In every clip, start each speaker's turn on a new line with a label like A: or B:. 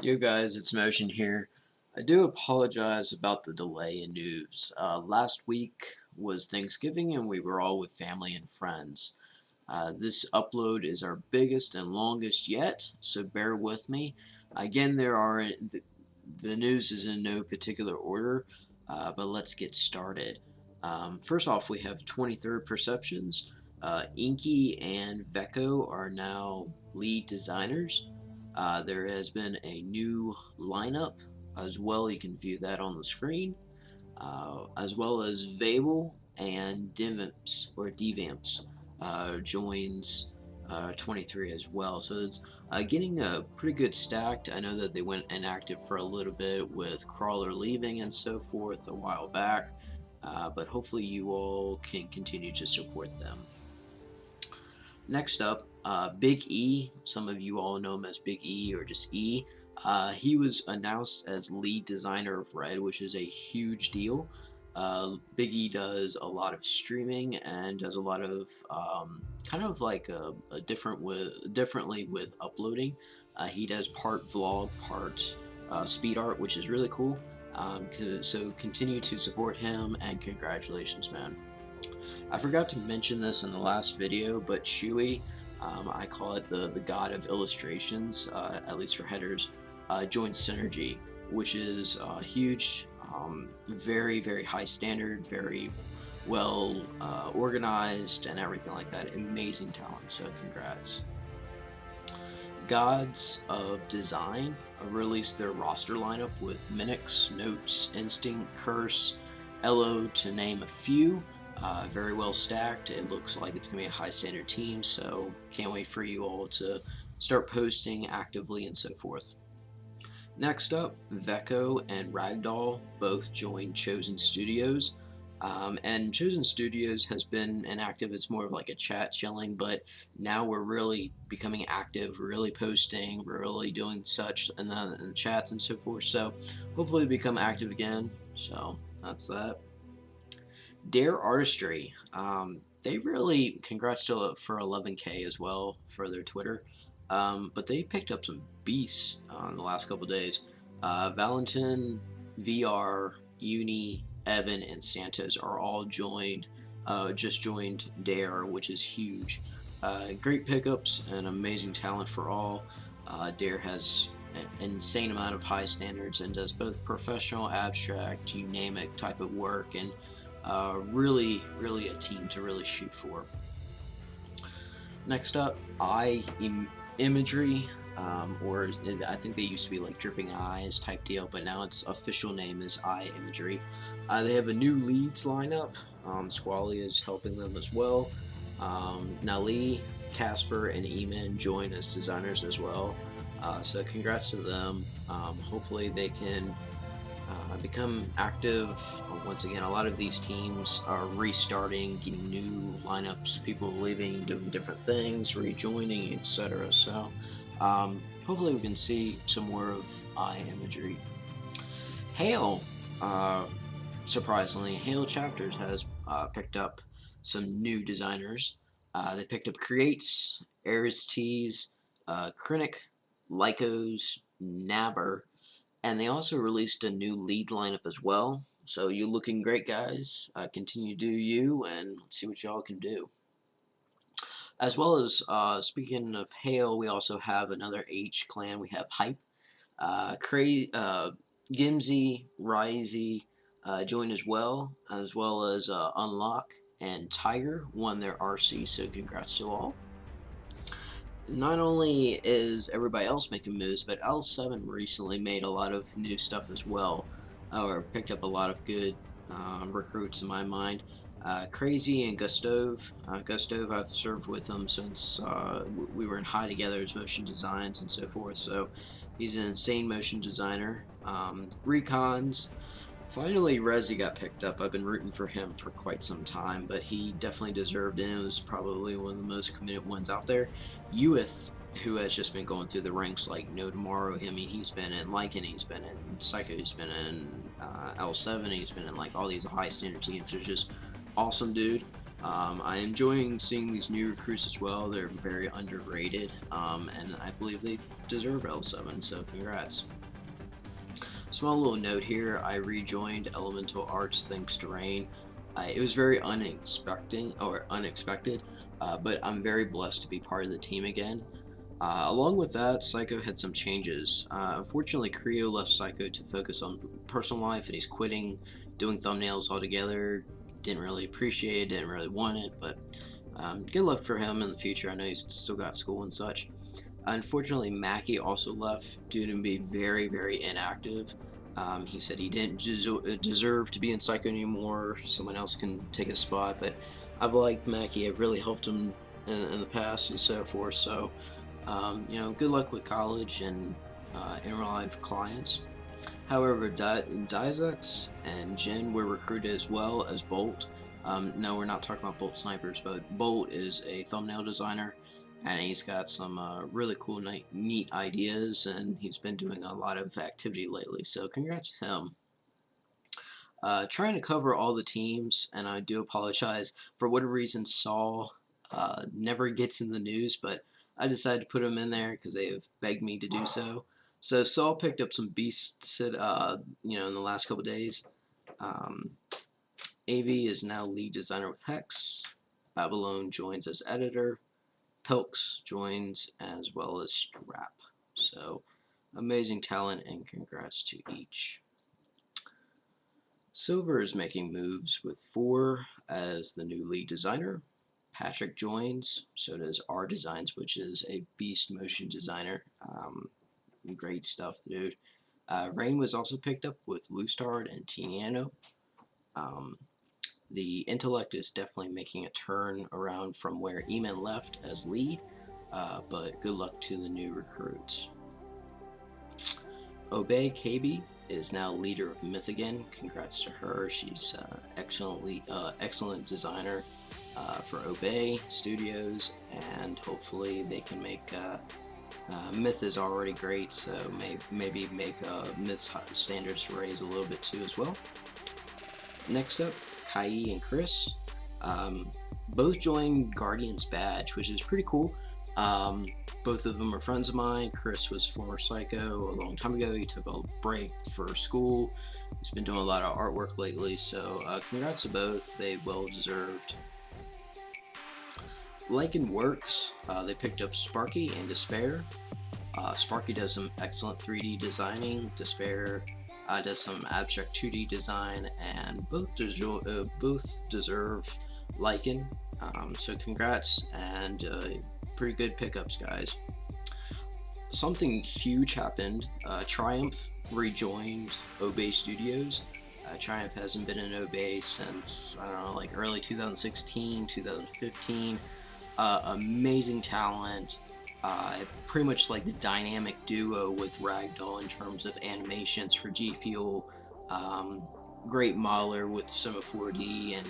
A: Yo guys, it's Motion here. I do apologize about the delay in news. Last week was Thanksgiving and we were all with family and friends. This upload is our biggest and longest yet, so bear with me. Again, the news is in no particular order, but let's get started. First off, we have 23rd Perceptions. Inky and Veko are now lead designers. There has been a new lineup as well. You can view that on the screen, as well as Vabel and Devamps joins 23 as well. So it's getting a pretty good stacked. I know that they went inactive for a little bit with Crawler leaving and so forth a while back, but hopefully you all can continue to support them. Next up, Big E. Some of you all know him as Big E or just E. He was announced as lead designer of Red, which is a huge deal. Big E does a lot of streaming and does a lot of kind of like differently with uploading. He does part vlog, part speed art, which is really cool. So continue to support him and congratulations, man. I forgot to mention this in the last video, but Chewy, I call it the god of illustrations, at least for headers, joined Synergy, which is huge, very, very high standard, very well organized, and everything like that. Amazing talent, so congrats. Gods of Design released their roster lineup with Minix, Notes, Instinct, Curse, Elo, to name a few. Very well stacked. It looks like it's going to be a high standard team, so can't wait for you all to start posting actively and so forth. Next up, Veko and Ragdoll both joined Chosen Studios. And Chosen Studios has been inactive. It's more of like a chat chilling, but now we're really becoming active, really posting, we're really doing such in the chats and so forth. So hopefully become active again. So that's that. Dare Artistry, they really congrats for 11K as well for their Twitter, but they picked up some beasts in the last couple days. Valentin, VR, Uni, Evan, and Santos are all just joined Dare, which is huge. Great pickups and amazing talent for all. Dare has an insane amount of high standards and does both professional, abstract, you name it, type of work, and really a team to really shoot for. Next up, Imagery, or I think they used to be like Dripping Eyes type deal, but now its official name is Imagery. They have a new leads lineup. Squally is helping them as well. Nali, Casper, and Eamon join as designers as well. So congrats to them. Hopefully they can become active. Once again, a lot of these teams are restarting, getting new lineups, people leaving, doing different things, rejoining, etc. So hopefully we can see some more of Imagery. Hail, surprisingly, Hail Chapters has picked up some new designers. They picked up Creates, Aristys, Krennic, Lycos, Nabber, and they also released a new lead lineup as well. So you're looking great, guys. Continue to do you, and let's see what y'all can do. As well as, speaking of Hail, we also have another H clan. We have Hype, Gimsy, Risey join as well as Unlock and Tiger won their RC, so congrats to all. Not only is everybody else making moves, but Al7 recently made a lot of new stuff as well, or picked up a lot of good recruits in my mind. Crazy and Gustave. Gustave, I've served with him since we were in high together as motion designs and so forth, so he's an insane motion designer. Recons. Finally, Rezi got picked up. I've been rooting for him for quite some time, but he definitely deserved it. It was probably one of the most committed ones out there. Uith, who has just been going through the ranks like no tomorrow. I mean, he's been in Lycan, he's been in Psycho, he's been in L7, he's been in like all these high standard teams. He's just awesome dude. I'm enjoying seeing these new recruits as well. They're very underrated, and I believe they deserve L7, so congrats. Small little note here, I rejoined Elemental Arts thanks to Rain. It was very unexpected, but I'm very blessed to be part of the team again. Along with that, Psycho had some changes. Unfortunately, Creo left Psycho to focus on personal life, and he's quitting doing thumbnails altogether. Didn't really appreciate it, didn't really want it, but good luck for him in the future. I know he's still got school and such. Unfortunately, Mackie also left due to being very, very inactive. He said he didn't deserve to be in Psycho anymore. Someone else can take his spot, but I've liked Mackie. I've really helped him in the past and so forth. So, good luck with college and in real life clients. However, Dizex and Jin were recruited as well as Bolt. No, we're not talking about Bolt Snipers, but Bolt is a thumbnail designer, and he's got some really cool, neat ideas, and he's been doing a lot of activity lately. So congrats to him. Trying to cover all the teams, and I do apologize for whatever reason. Saul never gets in the news, but I decided to put him in there because they have begged me to do so. So Saul picked up some beasts, in the last couple days. AV is now lead designer with Hex. Babylon joins as editor. Pelks joins as well as Strap. So amazing talent, and congrats to each. Silver is making moves with 4 as the new lead designer. Patrick joins, so does R Designs, which is a beast motion designer. Great stuff, dude. Rain was also picked up with Loostard and Tiniano. The intellect is definitely making a turn around from where Eamon left as lead, but good luck to the new recruits. Obey KB is now leader of Myth again. Congrats to her. She's excellent designer for Obey Studios, and hopefully they can make Myth is already great, so maybe make Myth's standards raise a little bit too as well. Next up, Kai and Chris both joined Guardian's Badge, which is pretty cool. Both of them are friends of mine. Chris was former Psycho a long time ago. He took a break for school. He's been doing a lot of artwork lately, so congrats to both. They well deserved. Lycan Works, they picked up Sparky and Despair. Sparky does some excellent 3D designing. Despair does some abstract 2D design, and both deserve Lycan. So congrats, and pretty good pickups, guys. Something huge happened. Triumph rejoined Obey Studios. Triumph hasn't been in Obey since, I don't know, like early 2016, 2015. Amazing talent. Pretty much like the dynamic duo with Ragdoll in terms of animations for G Fuel. Great modeler with Cinema 4D and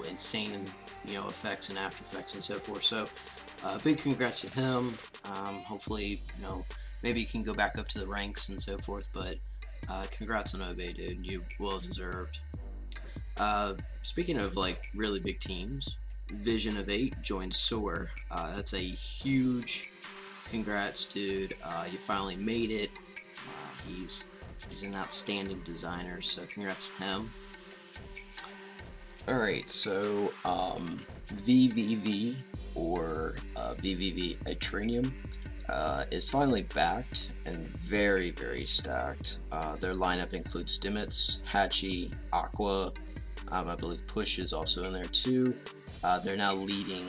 A: insane effects and After Effects and so forth. So big congrats to him. Hopefully maybe he can go back up to the ranks and so forth. But congrats on Obey, dude. You well deserved. Speaking of like really big teams, Vision of 8 joins Soar. That's a huge congrats, dude. You finally made it. He's an outstanding designer, so congrats to him. Alright, so VVV or VVV Atrinium is finally backed and very, very stacked. Their lineup includes Stimets, Hatchie, Aqua. I believe Push is also in there too. They're now leading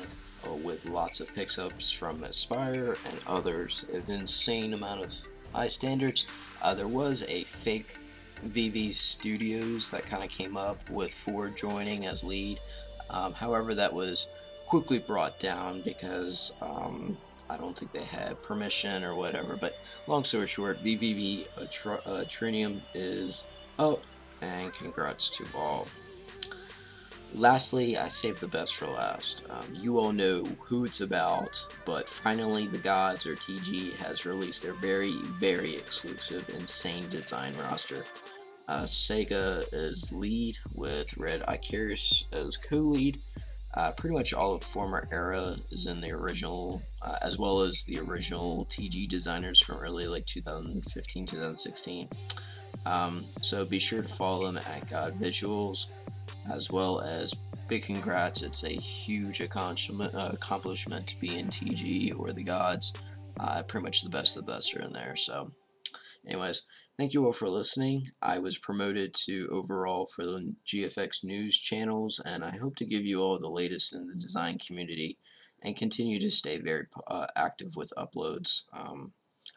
A: with lots of pickups from Aspire and others. An insane amount of high standards. There was a fake VV Studios that kind of came up with Ford joining as lead. However, that was quickly brought down because I don't think they had permission or whatever. But long story short, VVV Trinium is up, and congrats to all. Lastly, I saved the best for last. You all know who it's about, but finally the Gods, or TG, has released their very, very exclusive, insane design roster. Sega is lead with Red Icarus as co-lead. Pretty much all of former era is in the original, as well as the original TG designers from early like 2015, 2016. So be sure to follow them at God Visuals, as well as big congrats. It's a huge accomplishment to be in TG or the gods. Pretty much the best of the best are in there. So, anyways, thank you all for listening. I was promoted to overall for the GFX News channels, and I hope to give you all the latest in the design community and continue to stay very active with uploads.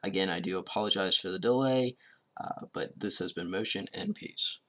A: Again, I do apologize for the delay, but this has been Motion and Peace.